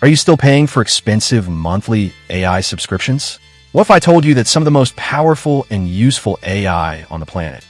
Are you still paying for expensive monthly AI subscriptions? What if I told you that some of the most powerful and useful AI on the planet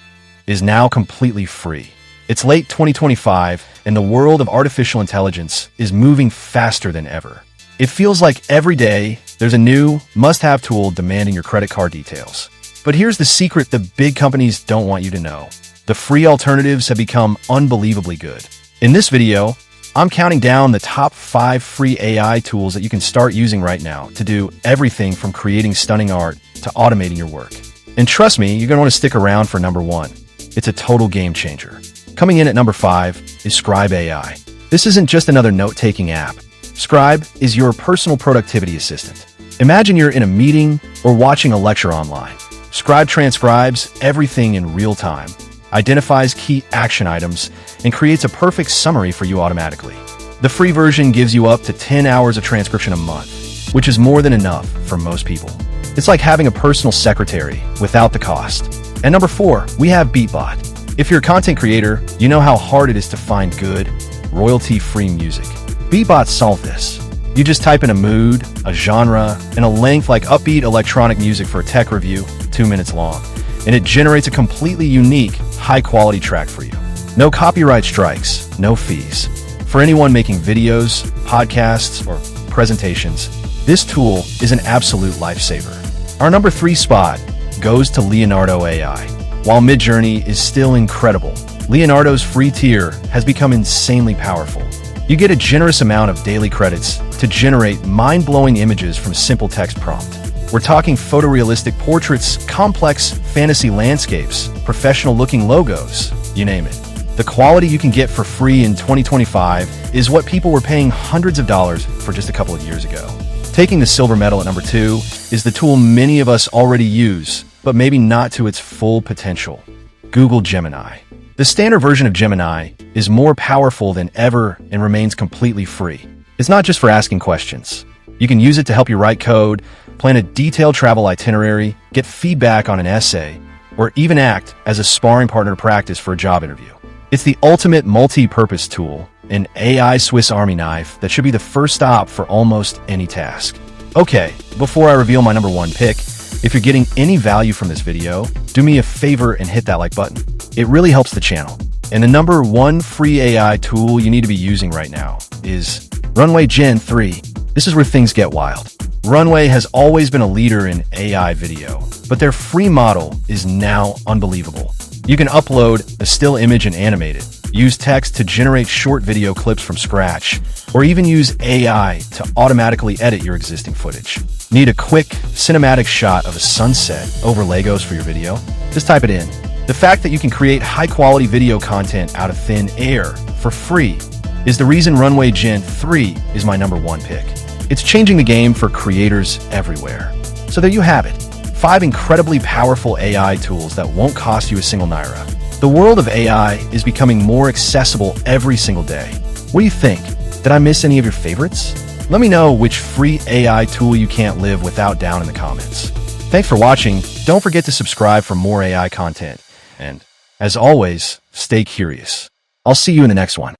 is now completely free? It's late 2025, and the world of artificial intelligence is moving faster than ever. It feels like every day there's a new must-have tool demanding your credit card details. But here's the secret the big companies don't want you to know. The free alternatives have become unbelievably good. In this video, I'm counting down the top 5 free AI tools that you can start using right now to do everything from creating stunning art to automating your work. And trust me, you're going to want to stick around for number 1. It's a total game changer. Coming in at number 5 is Scribe AI. This isn't just another note-taking app. Scribe is your personal productivity assistant. Imagine you're in a meeting or watching a lecture online. Scribe transcribes everything in real time, identifies key action items, and creates a perfect summary for you automatically. The free version gives you up to 10 hours of transcription a month, which is more than enough for most people. It's like having a personal secretary without the cost. And number 4, we have Beatbot. If you're a content creator, you know how hard it is to find good, royalty-free music. Beatbot solved this. You just type in a mood, a genre, and a length like upbeat electronic music for a tech review, 2 minutes long, and it generates a completely unique, high-quality track for you. No copyright strikes, no fees. For anyone making videos, podcasts, or presentations, this tool is an absolute lifesaver. Our number 3 spot goes to Leonardo AI. While Midjourney is still incredible, Leonardo's free tier has become insanely powerful. You get a generous amount of daily credits to generate mind-blowing images from a simple text prompt. We're talking photorealistic portraits, complex fantasy landscapes, professional-looking logos, you name it. The quality you can get for free in 2025 is what people were paying hundreds of dollars for just a couple of years ago. Taking the silver medal at number 2 is the tool many of us already use, but maybe not to its full potential: Google Gemini. The standard version of Gemini is more powerful than ever and remains completely free. It's not just for asking questions. You can use it to help you write code, plan a detailed travel itinerary, get feedback on an essay, or even act as a sparring partner to practice for a job interview. It's the ultimate multi-purpose tool, an AI Swiss Army knife that should be the first stop for almost any task. Okay, before I reveal my number 1 pick, if you're getting any value from this video, do me a favor and hit that like button. It really helps the channel. And the number 1 free AI tool you need to be using right now is Runway Gen 3. This is where things get wild. Runway has always been a leader in AI video, but their free model is now unbelievable. You can upload a still image and animate it, use text to generate short video clips from scratch, or even use AI to automatically edit your existing footage. Need a quick cinematic shot of a sunset over Legos for your video? Just type it in. The fact that you can create high-quality video content out of thin air for free is the reason Runway Gen 3 is my number 1 pick. It's changing the game for creators everywhere. So there you have it. 5 incredibly powerful AI tools that won't cost you a single naira. The world of AI is becoming more accessible every single day. What do you think? Did I miss any of your favorites? Let me know which free AI tool you can't live without down in the comments. Thanks for watching. Don't forget to subscribe for more AI content. And as always, stay curious. I'll see you in the next one.